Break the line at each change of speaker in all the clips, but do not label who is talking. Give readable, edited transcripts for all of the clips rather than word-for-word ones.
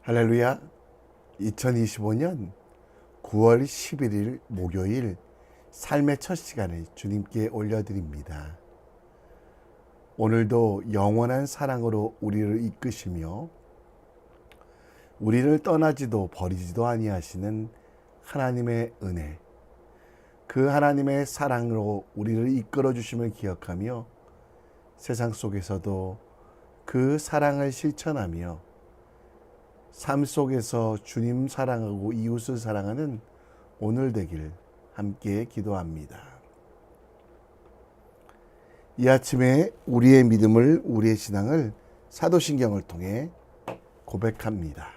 할렐루야. 2025년 9월 11일 목요일 삶의 첫 시간을 주님께 올려드립니다. 오늘도 영원한 사랑으로 우리를 이끄시며 우리를 떠나지도 버리지도 아니하시는 하나님의 은혜, 그 하나님의 사랑으로 우리를 이끌어 주심을 기억하며 세상 속에서도 그 사랑을 실천하며 삶 속에서 주님 사랑하고 이웃을 사랑하는 오늘 되길 함께 기도합니다. 이 아침에 우리의 믿음을, 우리의 신앙을 사도신경을 통해 고백합니다.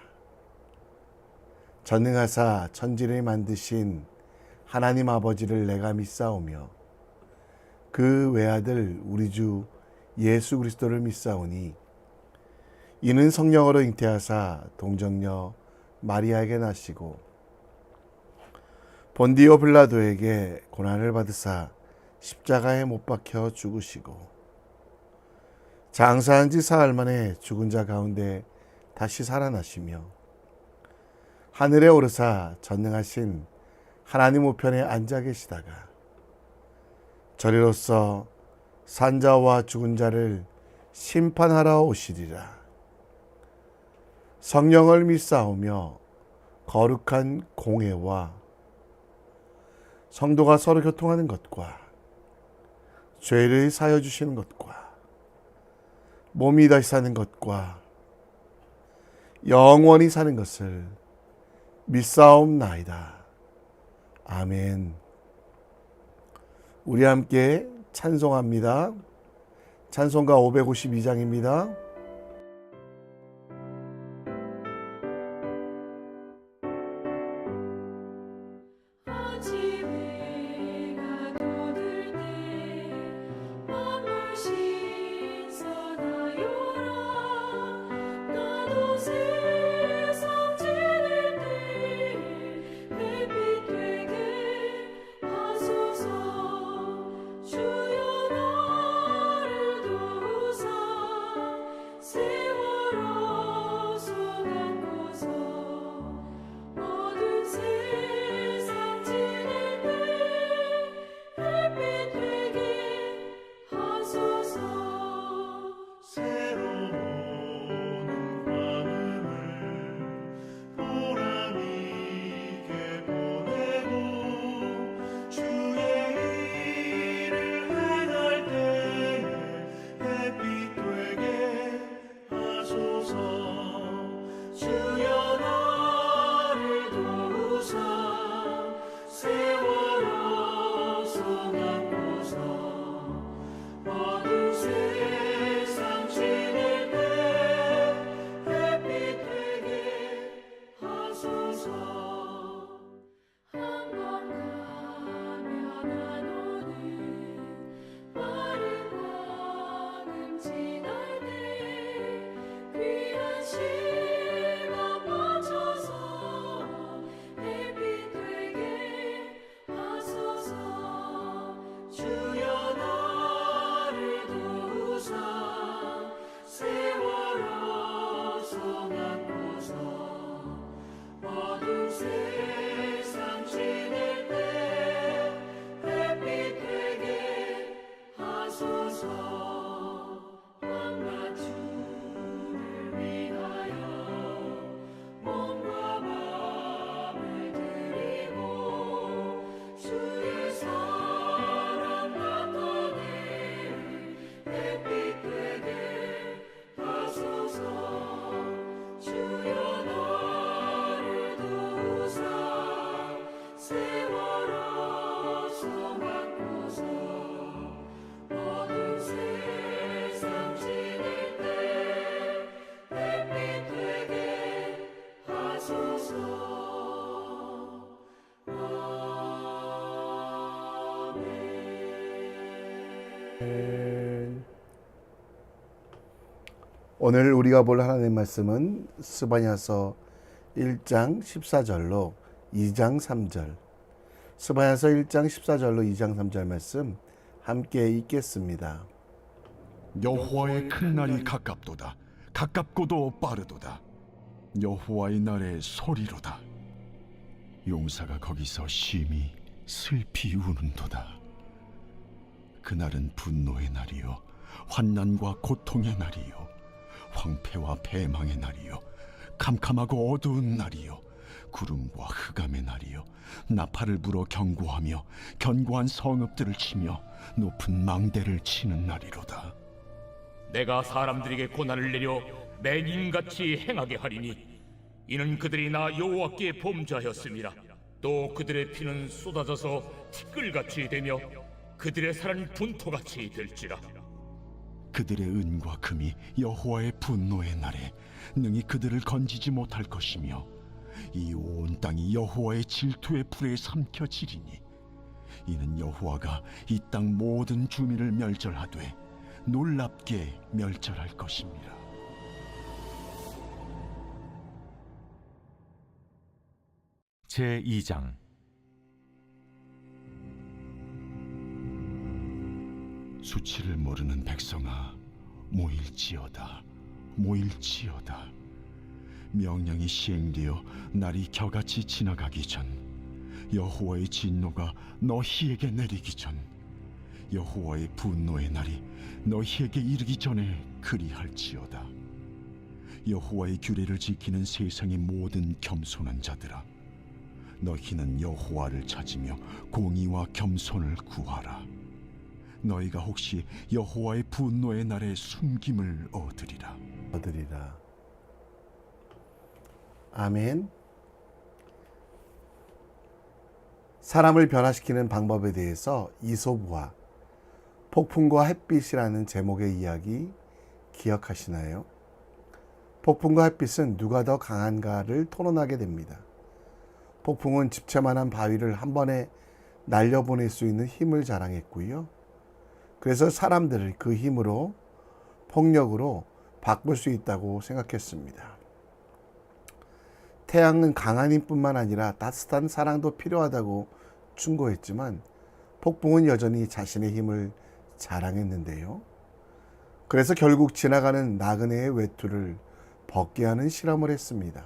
전능하사 천지를 만드신 하나님 아버지를 내가 믿사오며 그 외아들 우리 주 예수 그리스도를 믿사오니 이는 성령으로 잉태하사 동정녀 마리아에게 나시고 본디오 빌라도에게 고난을 받으사 십자가에 못 박혀 죽으시고 장사한 지 사흘 만에 죽은 자 가운데 다시 살아나시며 하늘에 오르사 전능하신 하나님 우편에 앉아 계시다가 저리로서 산자와 죽은 자를 심판하러 오시리라. 성령을 믿사오며 거룩한 공회와 성도가 서로 교통하는 것과 죄를 사여 주시는 것과 몸이 다시 사는 것과 영원히 사는 것을 믿사옵나이다. 아멘. 우리 함께 찬송합니다. 찬송가 552장입니다. 오늘 우리가 볼 하나님의 말씀은 스바냐서 1장 14절로 2장 3절, 스바냐서 1장 14절로 2장 3절 말씀 함께 읽겠습니다.
여호와의 큰 날이 가깝도다. 가깝고도 빠르도다. 여호와의 날의 소리로다. 용사가 거기서 심히 슬피 우는도다. 그날은 분노의 날이요 환난과 고통의 날이요 황폐와 패망의 날이요 캄캄하고 어두운 날이요 구름과 흑암의 날이요 나팔을 불어 경고하며 견고한 성읍들을 치며 높은 망대를 치는 날이로다.
내가 사람들에게 고난을 내려 맹인같이 행하게 하리니 이는 그들이 나 여호와께 범죄하였음이라. 또 그들의 피는 쏟아져서 티끌같이 되며 그들의 살은 분토같이 될지라.
그들의 은과 금이 여호와의 분노의 날에 능히 그들을 건지지 못할 것이며 이 온 땅이 여호와의 질투의 불에 삼켜지리니 이는 여호와가 이 땅 모든 주민을 멸절하되 놀랍게 멸절할 것입니다.
제2장.
수치를 모르는 백성아, 모일지어다, 모일지어다. 명령이 시행되어 날이 겨같이 지나가기 전, 여호와의 진노가 너희에게 내리기 전, 여호와의 분노의 날이 너희에게 이르기 전에 그리할지어다. 여호와의 규례를 지키는 세상의 모든 겸손한 자들아, 너희는 여호와를 찾으며 공의와 겸손을 구하라. 너희가 혹시 여호와의 분노의 날에 숨김을 얻으리라.
아멘. 사람을 변화시키는 방법에 대해서 이솝우화 폭풍과 햇빛이라는 제목의 이야기 기억하시나요? 폭풍과 햇빛은 누가 더 강한가를 토론하게 됩니다. 폭풍은 집채만한 바위를 한 번에 날려보낼 수 있는 힘을 자랑했고요. 그래서 사람들을 그 힘으로 폭력으로 바꿀 수 있다고 생각했습니다. 태양은 강한 힘뿐만 아니라 따뜻한 사랑도 필요하다고 충고했지만 폭풍은 여전히 자신의 힘을 자랑했는데요. 그래서 결국 지나가는 나그네의 외투를 벗게 하는 실험을 했습니다.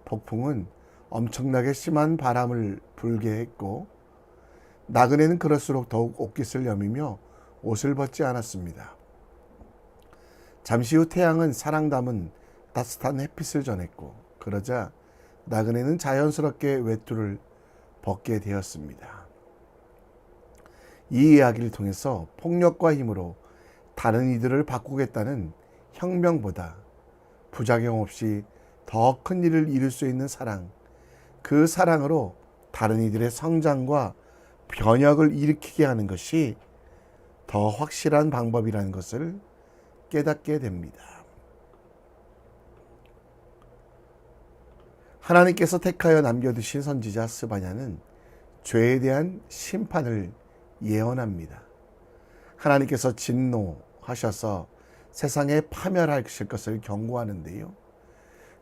폭풍은 엄청나게 심한 바람을 불게 했고 나그네는 그럴수록 더욱 옷깃을 여미며 옷을 벗지 않았습니다. 잠시 후 태양은 사랑 담은 따뜻한 햇빛을 전했고 그러자 나그네는 자연스럽게 외투를 벗게 되었습니다. 이 이야기를 통해서 폭력과 힘으로 다른 이들을 바꾸겠다는 혁명보다 부작용 없이 더 큰 일을 이룰 수 있는 사랑, 그 사랑으로 다른 이들의 성장과 변혁을 일으키게 하는 것이 더 확실한 방법이라는 것을 깨닫게 됩니다. 하나님께서 택하여 남겨두신 선지자 스바냐는 죄에 대한 심판을 예언합니다. 하나님께서 진노하셔서 세상에 파멸하실 것을 경고하는데요.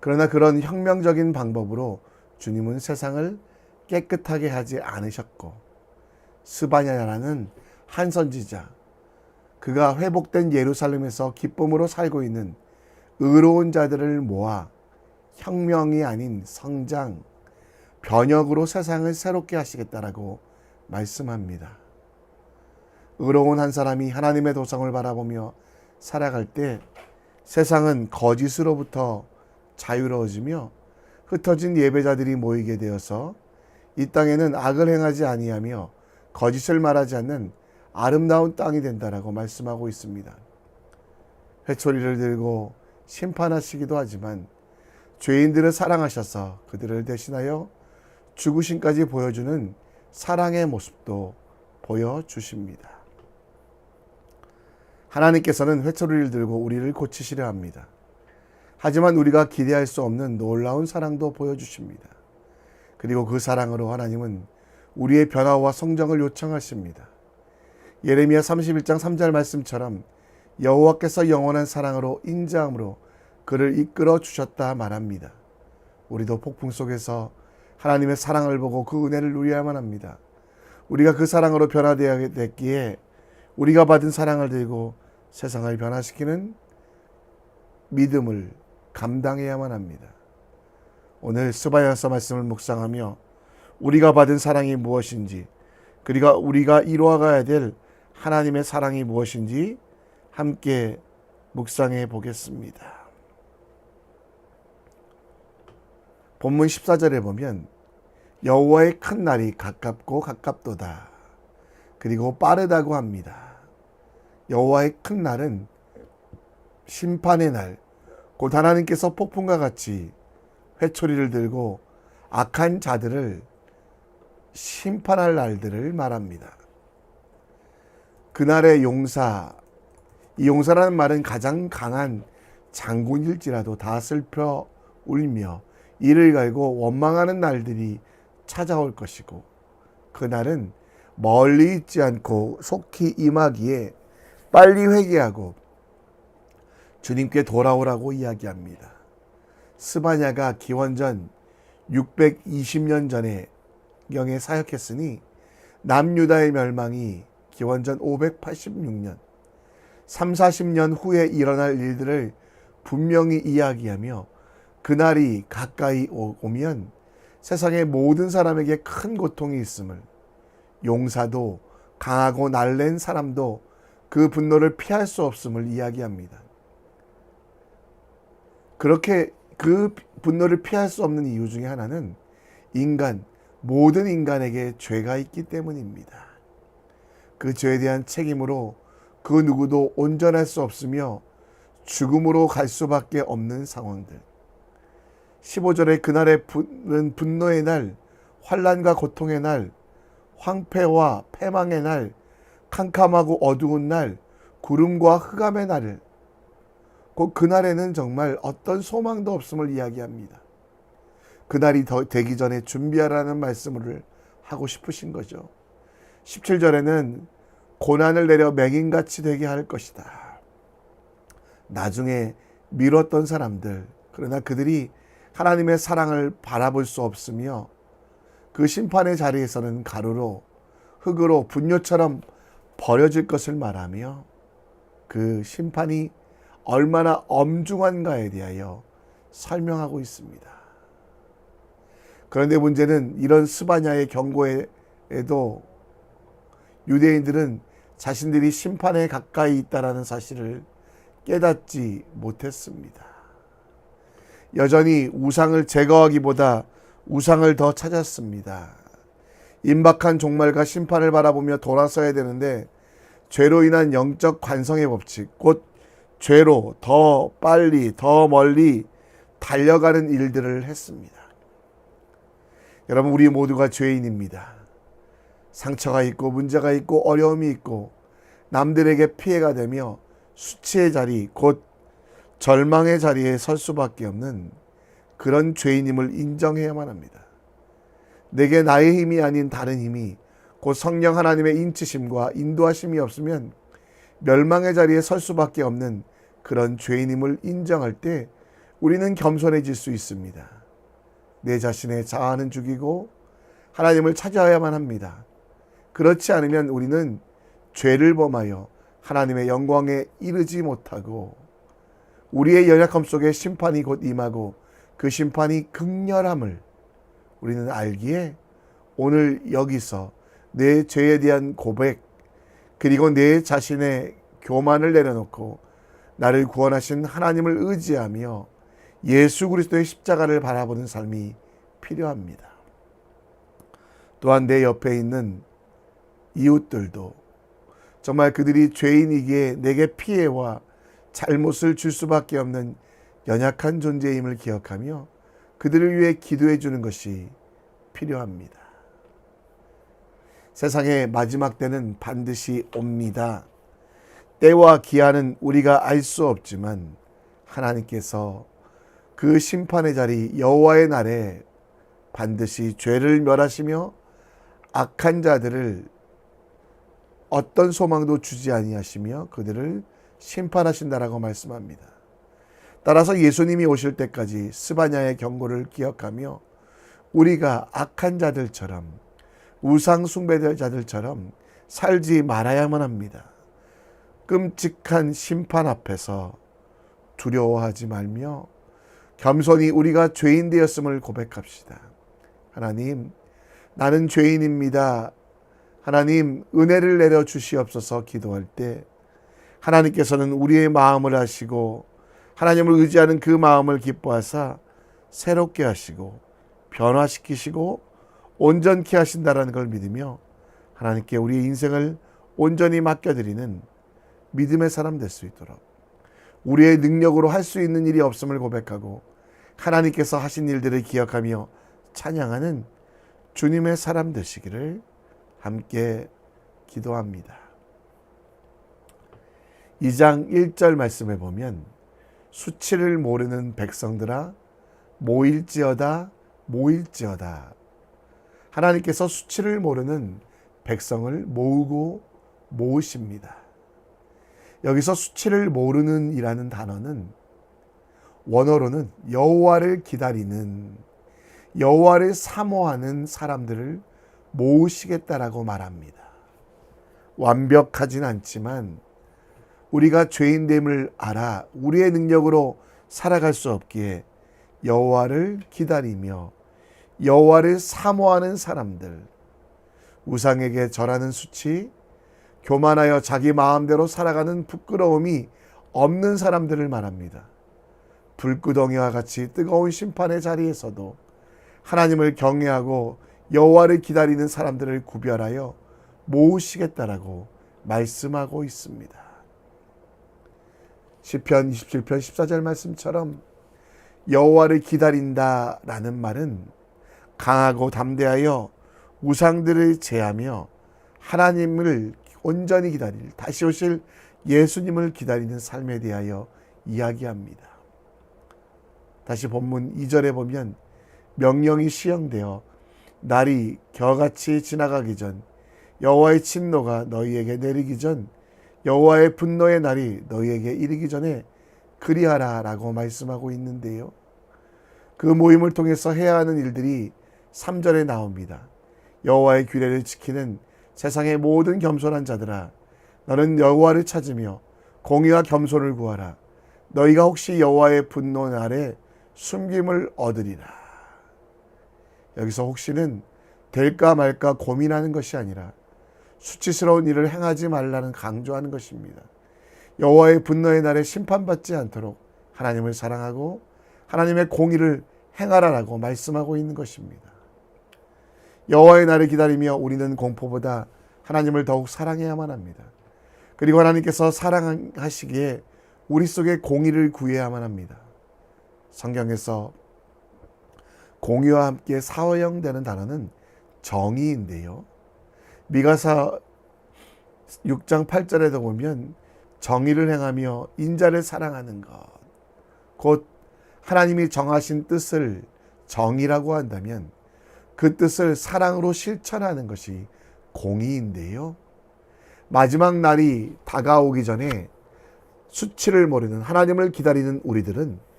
그러나 그런 혁명적인 방법으로 주님은 세상을 깨끗하게 하지 않으셨고 스바냐라는 한 선지자, 그가 회복된 예루살렘에서 기쁨으로 살고 있는 의로운 자들을 모아 혁명이 아닌 성장, 변혁으로 세상을 새롭게 하시겠다라고 말씀합니다. 의로운 한 사람이 하나님의 도성을 바라보며 살아갈 때 세상은 거짓으로부터 자유로워지며 흩어진 예배자들이 모이게 되어서 이 땅에는 악을 행하지 아니하며 거짓을 말하지 않는 아름다운 땅이 된다라고 말씀하고 있습니다. 회초리를 들고 심판하시기도 하지만 죄인들을 사랑하셔서 그들을 대신하여 죽으심까지 보여주는 사랑의 모습도 보여주십니다. 하나님께서는 회초리를 들고 우리를 고치시려 합니다. 하지만 우리가 기대할 수 없는 놀라운 사랑도 보여주십니다. 그리고 그 사랑으로 하나님은 우리의 변화와 성장을 요청하십니다. 예레미야 31장 3절 말씀처럼 여호와께서 영원한 사랑으로 인자함으로 그를 이끌어 주셨다 말합니다. 우리도 폭풍 속에서 하나님의 사랑을 보고 그 은혜를 누려야만 합니다. 우리가 그 사랑으로 변화되어야 됐기에 우리가 받은 사랑을 들고 세상을 변화시키는 믿음을 감당해야만 합니다. 오늘 스바야서 말씀을 묵상하며 우리가 받은 사랑이 무엇인지, 그리고 우리가 이루어가야 될 하나님의 사랑이 무엇인지 함께 묵상해 보겠습니다. 본문 14절에 보면 여호와의 큰 날이 가깝고 가깝도다. 그리고 빠르다고 합니다. 여호와의 큰 날은 심판의 날, 곧 하나님께서 폭풍과 같이 회초리를 들고 악한 자들을 심판할 날들을 말합니다. 그날의 용사, 이 용사라는 말은 가장 강한 장군일지라도 다 슬퍼 울며 이를 갈고 원망하는 날들이 찾아올 것이고, 그날은 멀리 있지 않고 속히 임하기에 빨리 회개하고 주님께 돌아오라고 이야기합니다. 스바냐가 기원전 620년 전에 경에 사역했으니 남유다의 멸망이 기원전 586년 30-40년 후에 일어날 일들을 분명히 이야기하며, 그날이 가까이 오면 세상의 모든 사람에게 큰 고통이 있음을, 용사도 강하고 날랜 사람도 그 분노를 피할 수 없음을 이야기합니다. 그렇게 그 분노를 피할 수 없는 이유 중에 하나는 모든 인간에게 죄가 있기 때문입니다. 그 죄에 대한 책임으로 그 누구도 온전할 수 없으며 죽음으로 갈 수밖에 없는 상황들. 15절에 그날의 분노의 날, 환난과 고통의 날, 황폐와 패망의 날, 캄캄하고 어두운 날, 구름과 흑암의 날을, 곧 그날에는 정말 어떤 소망도 없음을 이야기합니다. 그날이 되기 전에 준비하라는 말씀을 하고 싶으신 거죠. 17절에는 고난을 내려 맹인같이 되게 할 것이다. 나중에 미뤘던 사람들, 그러나 그들이 하나님의 사랑을 바라볼 수 없으며 그 심판의 자리에서는 가루로, 흙으로, 분뇨처럼 버려질 것을 말하며, 그 심판이 얼마나 엄중한가에 대하여 설명하고 있습니다. 그런데 문제는 이런 스바냐의 경고에도 유대인들은 자신들이 심판에 가까이 있다는 사실을 깨닫지 못했습니다. 여전히 우상을 제거하기보다 우상을 더 찾았습니다. 임박한 종말과 심판을 바라보며 돌아서야 되는데, 죄로 인한 영적 관성의 법칙, 곧 죄로 더 빨리 더 멀리 달려가는 일들을 했습니다. 여러분, 우리 모두가 죄인입니다. 상처가 있고 문제가 있고 어려움이 있고 남들에게 피해가 되며 수치의 자리, 곧 절망의 자리에 설 수밖에 없는 그런 죄인임을 인정해야만 합니다. 내게 나의 힘이 아닌 다른 힘이, 곧 성령 하나님의 인치심과 인도하심이 없으면 멸망의 자리에 설 수밖에 없는 그런 죄인임을 인정할 때 우리는 겸손해질 수 있습니다. 내 자신의 자아는 죽이고 하나님을 찾아야만 합니다. 그렇지 않으면 우리는 죄를 범하여 하나님의 영광에 이르지 못하고 우리의 연약함 속에 심판이 곧 임하고 그 심판이 극렬함을 우리는 알기에 오늘 여기서 내 죄에 대한 고백, 그리고 내 자신의 교만을 내려놓고 나를 구원하신 하나님을 의지하며 예수 그리스도의 십자가를 바라보는 삶이 필요합니다. 또한 내 옆에 있는 이웃들도 정말 그들이 죄인이기에 내게 피해와 잘못을 줄 수밖에 없는 연약한 존재임을 기억하며 그들을 위해 기도해 주는 것이 필요합니다. 세상의 마지막 때는 반드시 옵니다. 때와 기한은 우리가 알 수 없지만 하나님께서 그 심판의 자리 여호와의 날에 반드시 죄를 멸하시며 악한 자들을 어떤 소망도 주지 아니하시며 그들을 심판하신다라고 말씀합니다. 따라서 예수님이 오실 때까지 스바냐의 경고를 기억하며 우리가 악한 자들처럼, 우상 숭배자들처럼 살지 말아야만 합니다. 끔찍한 심판 앞에서 두려워하지 말며 겸손히 우리가 죄인 되었음을 고백합시다. 하나님, 나는 죄인입니다. 하나님, 은혜를 내려 주시옵소서 기도할 때 하나님께서는 우리의 마음을 아시고 하나님을 의지하는 그 마음을 기뻐하사 새롭게 하시고 변화시키시고 온전케 하신다라는 걸 믿으며 하나님께 우리의 인생을 온전히 맡겨드리는 믿음의 사람 될 수 있도록, 우리의 능력으로 할 수 있는 일이 없음을 고백하고 하나님께서 하신 일들을 기억하며 찬양하는 주님의 사람 되시기를 함께 기도합니다. 2장 1절 말씀에 보면 수치를 모르는 백성들아 모일지어다 모일지어다. 하나님께서 수치를 모르는 백성을 모으고 모으십니다. 여기서 수치를 모르는 이라는 단어는 원어로는 여호와를 기다리는, 여호와를 사모하는 사람들을 모으시겠다라고 말합니다. 완벽하진 않지만 우리가 죄인됨을 알아 우리의 능력으로 살아갈 수 없기에 여호와를 기다리며 여호와를 사모하는 사람들, 우상에게 절하는 수치, 교만하여 자기 마음대로 살아가는 부끄러움이 없는 사람들을 말합니다. 불구덩이와 같이 뜨거운 심판의 자리에서도 하나님을 경외하고 여호와를 기다리는 사람들을 구별하여 모으시겠다라고 말씀하고 있습니다. 시편 27편 14절 말씀처럼 여호와를 기다린다라는 말은 강하고 담대하여 우상들을 제하며 하나님을 온전히 기다릴, 다시 오실 예수님을 기다리는 삶에 대하여 이야기합니다. 다시 본문 2절에 보면 명령이 시행되어 날이 겨같이 지나가기 전, 여호와의 진노가 너희에게 내리기 전, 여호와의 분노의 날이 너희에게 이르기 전에 그리하라 라고 말씀하고 있는데요. 그 모임을 통해서 해야 하는 일들이 3절에 나옵니다. 여호와의 규례를 지키는 세상의 모든 겸손한 자들아, 너는 여호와를 찾으며 공의와 겸손을 구하라. 너희가 혹시 여호와의 분노 날에 숨김을 얻으리라. 여기서 혹시는 될까 말까 고민하는 것이 아니라 수치스러운 일을 행하지 말라는 강조하는 것입니다. 여호와의 분노의 날에 심판받지 않도록 하나님을 사랑하고 하나님의 공의를 행하라라고 말씀하고 있는 것입니다. 여호와의 날을 기다리며 우리는 공포보다 하나님을 더욱 사랑해야만 합니다. 그리고 하나님께서 사랑하시기에 우리 속에 공의를 구해야만 합니다. 성경에서 공의와 함께 사형되는 단어는 정의인데요. 미가서 6장 8절에도 보면 정의를 행하며 인자를 사랑하는 것, 곧 하나님이 정하신 뜻을 정의라고 한다면 그 뜻을 사랑으로 실천하는 것이 공의인데요. 마지막 날이 다가오기 전에 수치를 모르는 하나님을 기다리는 우리들은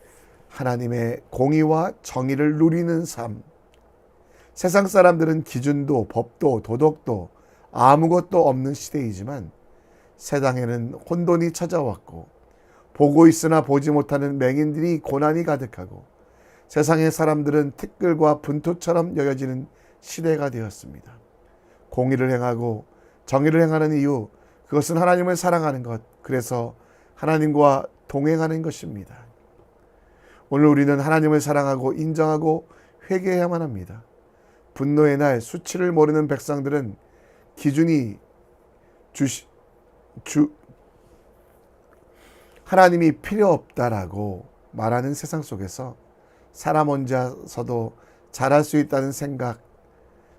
하나님의 공의와 정의를 누리는 삶, 세상 사람들은 기준도 법도 도덕도 아무것도 없는 시대이지만 세상에는 혼돈이 찾아왔고 보고 있으나 보지 못하는 맹인들이 고난이 가득하고 세상의 사람들은 티끌과 분토처럼 여겨지는 시대가 되었습니다. 공의를 행하고 정의를 행하는 이유, 그것은 하나님을 사랑하는 것, 그래서 하나님과 동행하는 것입니다. 오늘 우리는 하나님을 사랑하고 인정하고 회개해야만 합니다. 분노의 날 수치를 모르는 백성들은 기준이 하나님이 필요 없다라고 말하는 세상 속에서 사람 혼자서도 잘할 수 있다는 생각,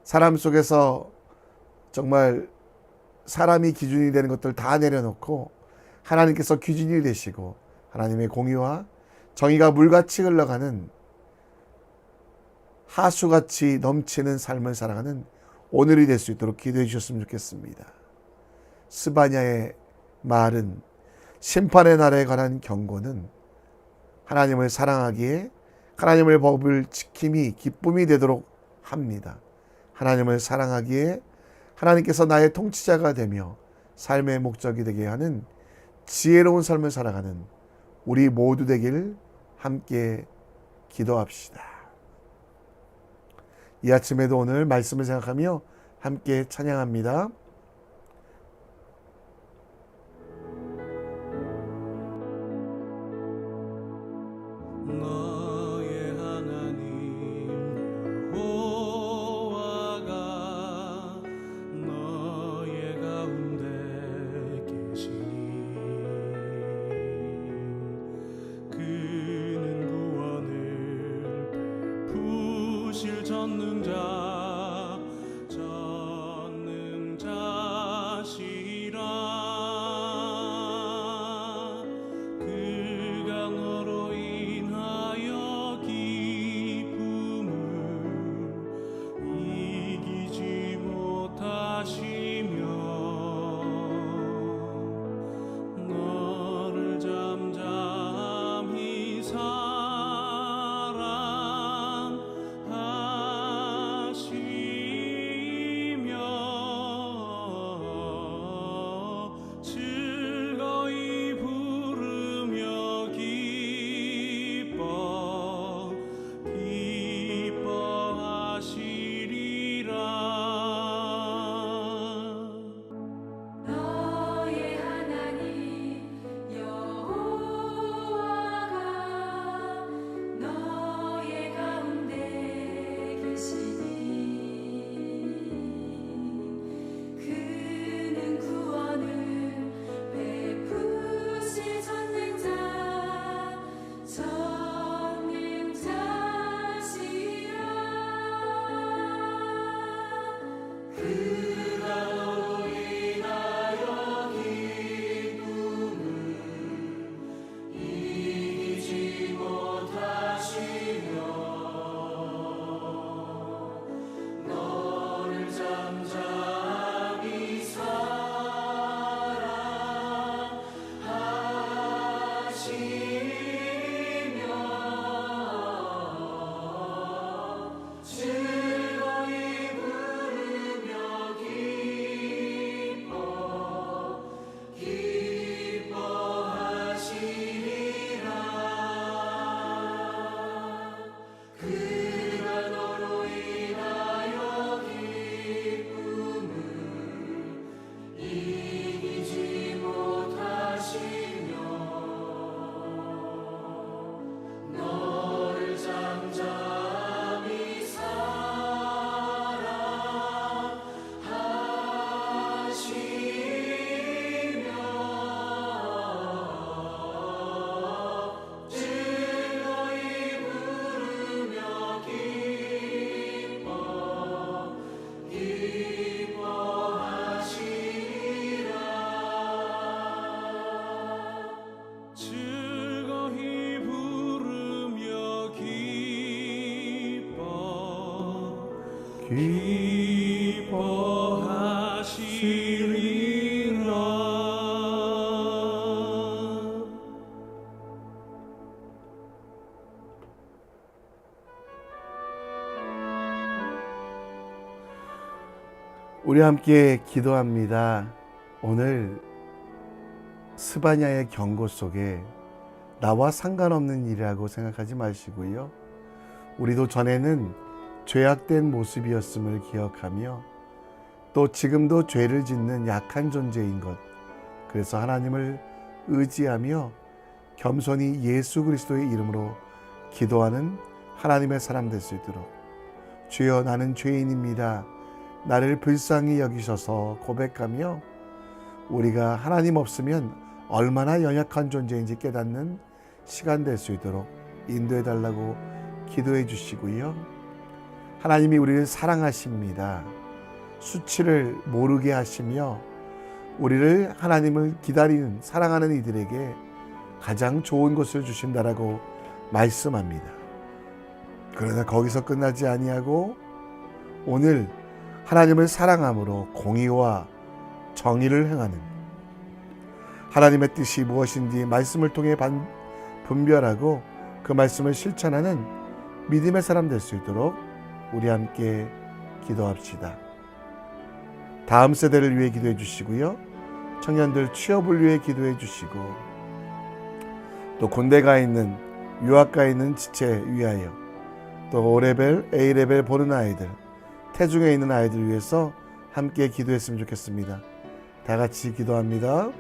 사람 속에서 정말 사람이 기준이 되는 것들 다 내려놓고 하나님께서 기준이 되시고 하나님의 공의와 정의가 물같이 흘러가는 하수같이 넘치는 삶을 살아가는 오늘이 될 수 있도록 기도해 주셨으면 좋겠습니다. 스바냐의 말은 심판의 날에 관한 경고는 하나님을 사랑하기에 하나님의 법을 지킴이 기쁨이 되도록 합니다. 하나님을 사랑하기에 하나님께서 나의 통치자가 되며 삶의 목적이 되게 하는 지혜로운 삶을 살아가는 우리 모두 되길 함께 기도합시다. 이 아침에도 오늘 말씀을 생각하며 함께 찬양합니다.
너의 하나님 여호와가 너의 가운데 계시니 그는 구원을 베푸실 전능자시라. 그가 너로 인하여 기쁨을 이기지 못하시며 너를 잠잠히 사랑하시며 즐거이 부르며 기뻐하시리라.
너의 하나님 여호와가 너의 가운데 계시니 그는 구원을 베푸실 전능자시라. 그가 너로 인하여 기쁨을 이기지 못하시며 너를 잠잠히 사랑하시며 즐거이 부르며 기뻐하시리라. 그가 너로 인하여 기쁨을 이기지 못하시며 너를 잠잠히 사랑하시며 즐거이 부르며 기뻐하시리라. 즐거이 부르며 기뻐하시리라.
우리 함께 기도합니다. 오늘 스바냐의 경고 속에 나와 상관없는 일이라고 생각하지 마시고요. 우리도 전에는 죄악된 모습이었음을 기억하며 또 지금도 죄를 짓는 약한 존재인 것, 그래서 하나님을 의지하며 겸손히 예수 그리스도의 이름으로 기도하는 하나님의 사람 될 수 있도록 주여 나는 죄인입니다. 나를 불쌍히 여기셔서 고백하며 우리가 하나님 없으면 얼마나 연약한 존재인지 깨닫는 시간 될 수 있도록 인도해 달라고 기도해 주시고요. 하나님이 우리를 사랑하십니다. 수치를 모르게 하시며 우리를 하나님을 기다리는 사랑하는 이들에게 가장 좋은 것을 주신다라고 말씀합니다. 그러나 거기서 끝나지 아니하고 오늘 하나님을 사랑함으로 공의와 정의를 행하는 하나님의 뜻이 무엇인지 말씀을 통해 분별하고 그 말씀을 실천하는 믿음의 사람 될 수 있도록 우리 함께 기도합시다. 다음 세대를 위해 기도해 주시고요. 청년들 취업을 위해 기도해 주시고 또 군대 가 있는 유학가에 있는 지체 위하여, 또 O레벨, A레벨 보는 아이들, 태중에 있는 아이들 위해서 함께 기도했으면 좋겠습니다. 다 같이 기도합니다.